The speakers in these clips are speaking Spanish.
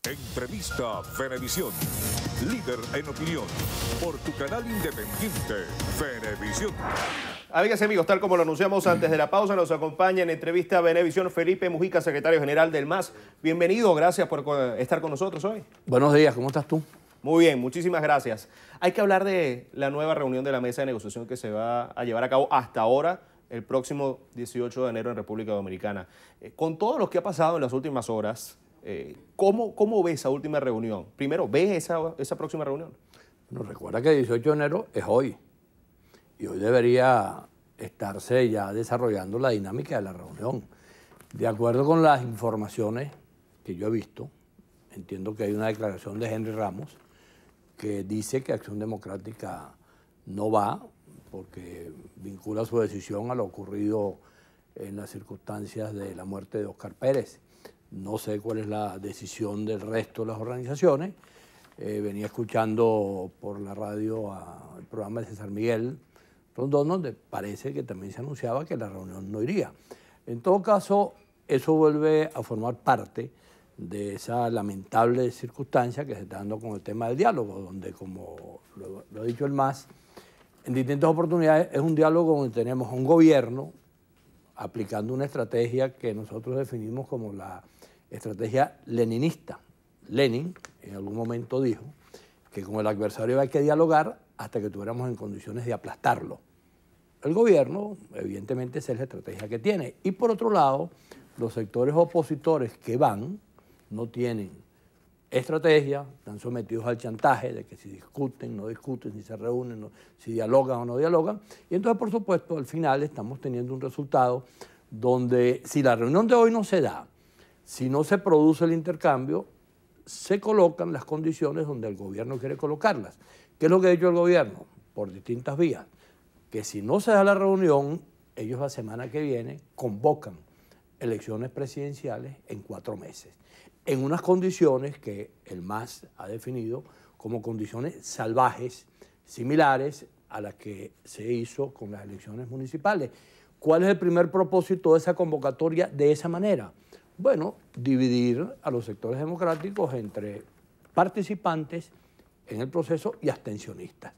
Entrevista Venevisión. Líder en opinión. Por tu canal independiente, Venevisión. Amigas y amigos, tal como lo anunciamos antes de la pausa, nos acompaña en entrevista Venevisión Felipe Mujica, secretario general del MAS. Bienvenido, gracias por estar con nosotros hoy. Buenos días, ¿cómo estás tú? Muy bien, muchísimas gracias. Hay que hablar de la nueva reunión de la mesa de negociación que se va a llevar a cabo hasta ahora, el próximo 18 de enero en República Dominicana. Con todo lo que ha pasado en las últimas horas, ¿cómo ves esa última reunión? Primero, ¿ves esa próxima reunión? Bueno, recuerda que el 18 de enero es hoy. Y hoy debería estarse ya desarrollando la dinámica de la reunión. De acuerdo con las informaciones que yo he visto, entiendo que hay una declaración de Henry Ramos que dice que Acción Democrática no va porque vincula su decisión a lo ocurrido en las circunstancias de la muerte de Oscar Pérez. No sé cuál es la decisión del resto de las organizaciones. Venía escuchando por la radio el programa de César Miguel Rondón, donde parece que también se anunciaba que la reunión no iría. En todo caso, eso vuelve a formar parte de esa lamentable circunstancia que se está dando con el tema del diálogo, donde, como lo ha dicho el MAS, en distintas oportunidades es un diálogo donde tenemos un gobierno aplicando una estrategia que nosotros definimos como la estrategia leninista. Lenin en algún momento dijo que con el adversario hay que dialogar hasta que tuviéramos en condiciones de aplastarlo. El gobierno, evidentemente, esa es la estrategia que tiene. Y por otro lado, los sectores opositores que van no tienen estrategia, están sometidos al chantaje de que si discuten, no discuten, si se reúnen, si dialogan o no dialogan. Y entonces, por supuesto, al final estamos teniendo un resultado donde si la reunión de hoy no se da, si no se produce el intercambio, se colocan las condiciones donde el gobierno quiere colocarlas. ¿Qué es lo que ha dicho el gobierno? Por distintas vías. Que si no se da la reunión, ellos la semana que viene convocan elecciones presidenciales en 4 meses, en unas condiciones que el MAS ha definido como condiciones salvajes, similares a las que se hizo con las elecciones municipales. ¿Cuál es el primer propósito de esa convocatoria de esa manera? Bueno, dividir a los sectores democráticos entre participantes en el proceso y abstencionistas.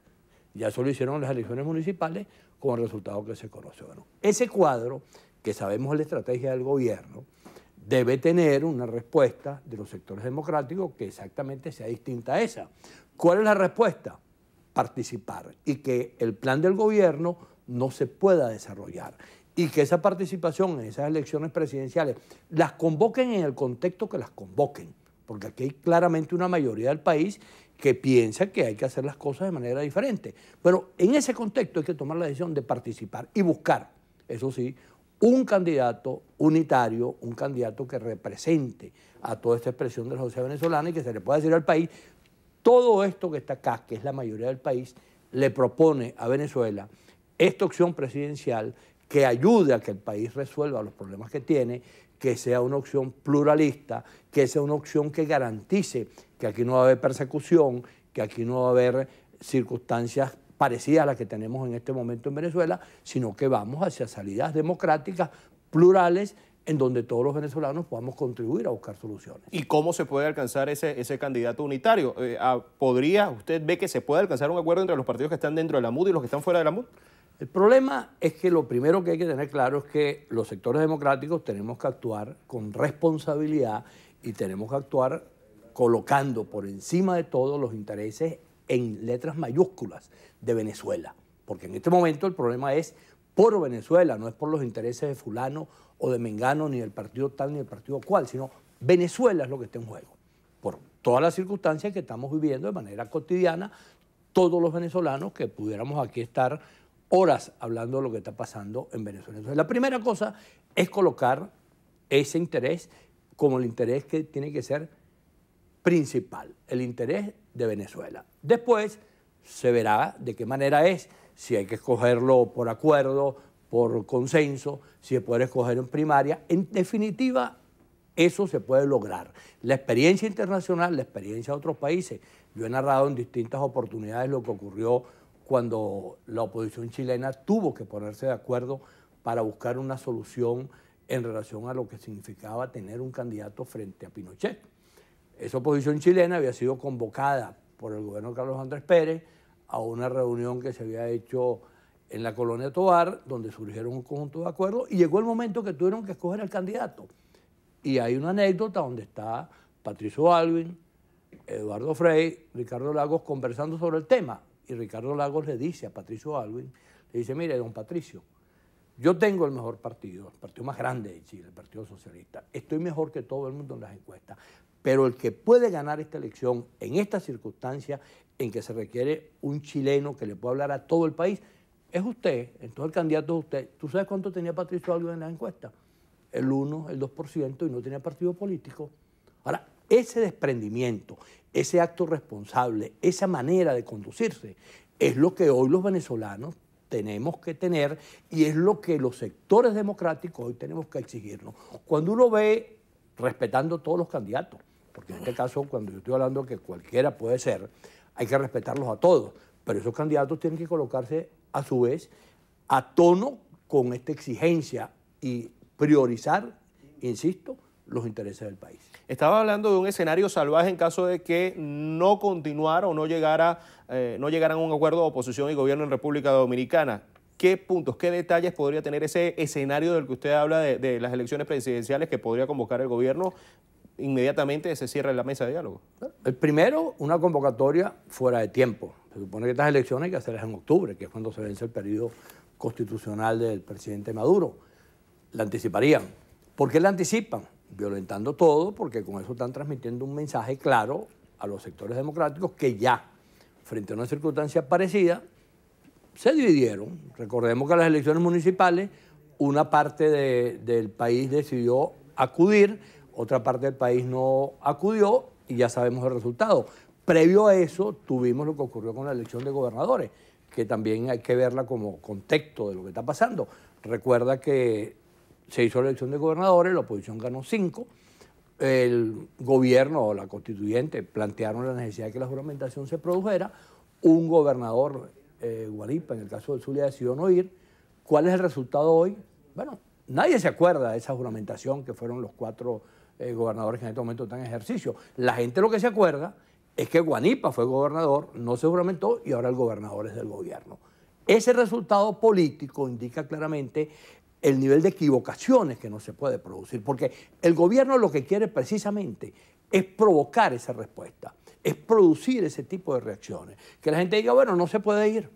Ya eso lo hicieron en las elecciones municipales con el resultado que se conoce. Bueno, ese cuadro, que sabemos es la estrategia del gobierno, debe tener una respuesta de los sectores democráticos que exactamente sea distinta a esa. ¿Cuál es la respuesta? Participar y que el plan del gobierno no se pueda desarrollar y que esa participación en esas elecciones presidenciales las convoquen en el contexto que las convoquen, porque aquí hay claramente una mayoría del país que piensa que hay que hacer las cosas de manera diferente. Pero en ese contexto hay que tomar la decisión de participar y buscar, eso sí, un candidato unitario, un candidato que represente a toda esta expresión de la sociedad venezolana y que se le pueda decir al país, todo esto que está acá, que es la mayoría del país, le propone a Venezuela esta opción presidencial que ayude a que el país resuelva los problemas que tiene, que sea una opción pluralista, que sea una opción que garantice que aquí no va a haber persecución, que aquí no va a haber circunstancias parecidas a las que tenemos en este momento en Venezuela, sino que vamos hacia salidas democráticas, plurales, en donde todos los venezolanos podamos contribuir a buscar soluciones. ¿Y cómo se puede alcanzar ese candidato unitario? ¿Usted ve que se puede alcanzar un acuerdo entre los partidos que están dentro de la MUD y los que están fuera de la MUD? El problema es que lo primero que hay que tener claro es que los sectores democráticos tenemos que actuar con responsabilidad y tenemos que actuar colocando por encima de todo los intereses en letras mayúsculas de Venezuela. Porque en este momento el problema es por Venezuela, no es por los intereses de fulano o de mengano, ni del partido tal ni del partido cual, sino Venezuela es lo que está en juego. Por todas las circunstancias que estamos viviendo de manera cotidiana, todos los venezolanos que pudiéramos aquí estar horas hablando de lo que está pasando en Venezuela. Entonces, la primera cosa es colocar ese interés como el interés que tiene que ser principal, el interés de Venezuela. Después se verá de qué manera es, si hay que escogerlo por acuerdo, por consenso, si se puede escoger en primaria. En definitiva, eso se puede lograr. La experiencia internacional, la experiencia de otros países. Yo he narrado en distintas oportunidades lo que ocurrió cuando la oposición chilena tuvo que ponerse de acuerdo para buscar una solución en relación a lo que significaba tener un candidato frente a Pinochet. Esa oposición chilena había sido convocada por el gobierno de Carlos Andrés Pérez a una reunión que se había hecho en la colonia Tovar, donde surgieron un conjunto de acuerdos, y llegó el momento que tuvieron que escoger al candidato. Y hay una anécdota donde está Patricio Aylwin, Eduardo Frei, Ricardo Lagos conversando sobre el tema. Y Ricardo Lagos le dice a Patricio Aylwin, le dice, mire, don Patricio, yo tengo el mejor partido, el partido más grande de Chile, el Partido Socialista. Estoy mejor que todo el mundo en las encuestas. Pero el que puede ganar esta elección en esta circunstancia en que se requiere un chileno que le pueda hablar a todo el país, es usted. Entonces el candidato es usted. ¿Tú sabes cuánto tenía Patricio Aylwin en las encuestas? El 1, el 2% y no tenía partido político. Ahora, ese desprendimiento, ese acto responsable, esa manera de conducirse, es lo que hoy los venezolanos tenemos que tener y es lo que los sectores democráticos hoy tenemos que exigirnos. Cuando uno ve, respetando todos los candidatos, porque en este caso, cuando yo estoy hablando que cualquiera puede ser, hay que respetarlos a todos, pero esos candidatos tienen que colocarse a su vez a tono con esta exigencia y priorizar, insisto, los intereses del país. Estaba hablando de un escenario salvaje en caso de que no continuara o no llegaran a un acuerdo de oposición y gobierno en República Dominicana. ¿Qué puntos, qué detalles podría tener ese escenario del que usted habla de las elecciones presidenciales que podría convocar el gobierno inmediatamente se cierre la mesa de diálogo? El primero, una convocatoria fuera de tiempo. Se supone que estas elecciones hay que hacerlas en octubre, que es cuando se vence el periodo constitucional del presidente Maduro. La anticiparían. ¿Por qué la anticipan? Violentando todo, porque con eso están transmitiendo un mensaje claro a los sectores democráticos que ya, frente a una circunstancia parecida, se dividieron. Recordemos que a las elecciones municipales una parte del país decidió acudir, otra parte del país no acudió y ya sabemos el resultado. Previo a eso tuvimos lo que ocurrió con la elección de gobernadores, que también hay que verla como contexto de lo que está pasando. Recuerda que se hizo la elección de gobernadores, la oposición ganó 5, el gobierno o la constituyente plantearon la necesidad de que la juramentación se produjera, un gobernador, Guanipa, en el caso del Zulia, decidió no ir. ¿Cuál es el resultado hoy? Bueno, nadie se acuerda de esa juramentación que fueron los 4 gobernadores que en este momento están en ejercicio. La gente lo que se acuerda es que Guanipa fue gobernador, no se juramentó y ahora el gobernador es del gobierno. Ese resultado político indica claramente el nivel de equivocaciones que no se puede producir, porque el gobierno lo que quiere precisamente es provocar esa respuesta, es producir ese tipo de reacciones. Que la gente diga, bueno, no se puede ir,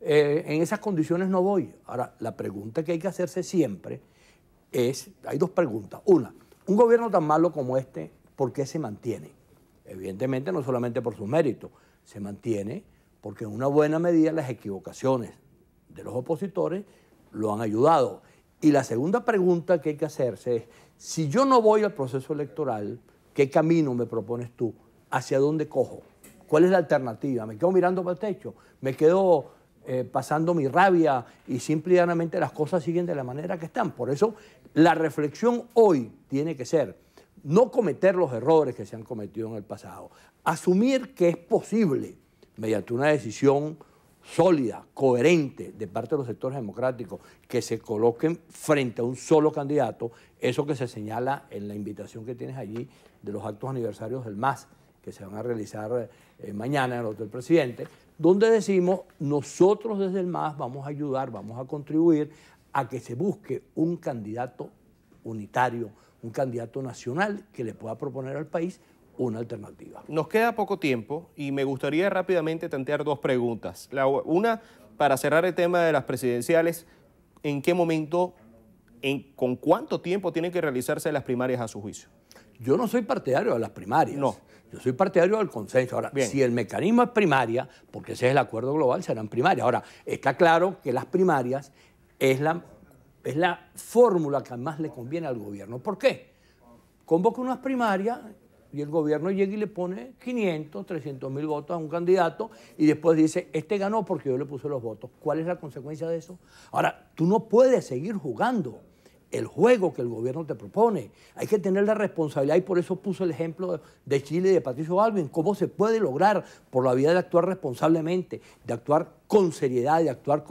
en esas condiciones no voy. Ahora, la pregunta que hay que hacerse siempre es, hay 2 preguntas. Una, un gobierno tan malo como este, ¿por qué se mantiene? Evidentemente no solamente por sus méritos, se mantiene porque en una buena medida las equivocaciones de los opositores lo han ayudado. Y la segunda pregunta que hay que hacerse es, si yo no voy al proceso electoral, ¿qué camino me propones tú? ¿Hacia dónde cojo? ¿Cuál es la alternativa? ¿Me quedo mirando para el techo? ¿Me quedo pasando mi rabia y simple y llanamente las cosas siguen de la manera que están? Por eso la reflexión hoy tiene que ser no cometer los errores que se han cometido en el pasado, asumir que es posible, mediante una decisión sólida, coherente de parte de los sectores democráticos, que se coloquen frente a un solo candidato, eso que se señala en la invitación que tienes allí de los actos aniversarios del MAS, que se van a realizar mañana en el Hotel Presidente, donde decimos, nosotros desde el MAS vamos a ayudar, vamos a contribuir a que se busque un candidato unitario, un candidato nacional que le pueda proponer al país una alternativa. Nos queda poco tiempo y me gustaría rápidamente tantear 2 preguntas. Una, para cerrar el tema de las presidenciales, ¿en qué momento, con cuánto tiempo tienen que realizarse las primarias a su juicio? Yo no soy partidario de las primarias. No. Yo soy partidario del consenso. Ahora, bien, si el mecanismo es primaria, porque ese es el acuerdo global, serán primarias. Ahora, está claro que las primarias es la fórmula que más le conviene al gobierno. ¿Por qué? Convoca unas primarias y el gobierno llega y le pone 500, 300.000 votos a un candidato y después dice, este ganó porque yo le puse los votos. ¿Cuál es la consecuencia de eso? Ahora, tú no puedes seguir jugando el juego que el gobierno te propone. Hay que tener la responsabilidad y por eso puso el ejemplo de Chile y de Patricio Aylwin. ¿Cómo se puede lograr por la vía de actuar responsablemente, de actuar con seriedad, de actuar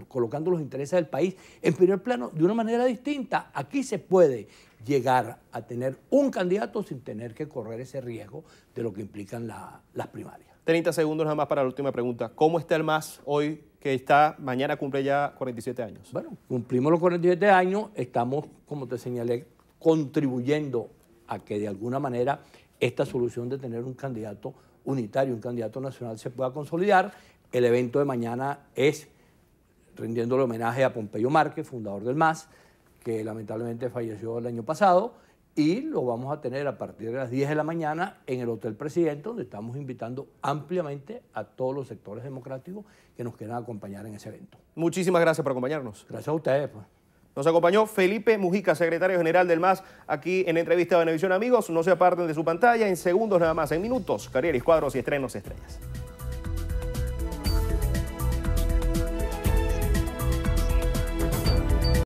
colocando los intereses del país en primer plano de una manera distinta? Aquí se puede. llegar a tener un candidato sin tener que correr ese riesgo de lo que implican las primarias. 30 segundos nada más para la última pregunta. ¿Cómo está el MAS hoy que mañana cumple ya 47 años? Bueno, cumplimos los 47 años, estamos, como te señalé, contribuyendo a que de alguna manera esta solución de tener un candidato unitario, un candidato nacional se pueda consolidar. El evento de mañana es rindiéndole homenaje a Pompeyo Márquez, fundador del MAS, que lamentablemente falleció el año pasado, y lo vamos a tener a partir de las 10 de la mañana en el Hotel Presidente, donde estamos invitando ampliamente a todos los sectores democráticos que nos quieran acompañar en ese evento. Muchísimas gracias por acompañarnos. Gracias a ustedes, pues. Nos acompañó Felipe Mujica, secretario general del MAS, aquí en Entrevista de Venevisión. Amigos, no se aparten de su pantalla. En segundos nada más, en minutos, Carrieris, Cuadros y Estrenos Estrellas.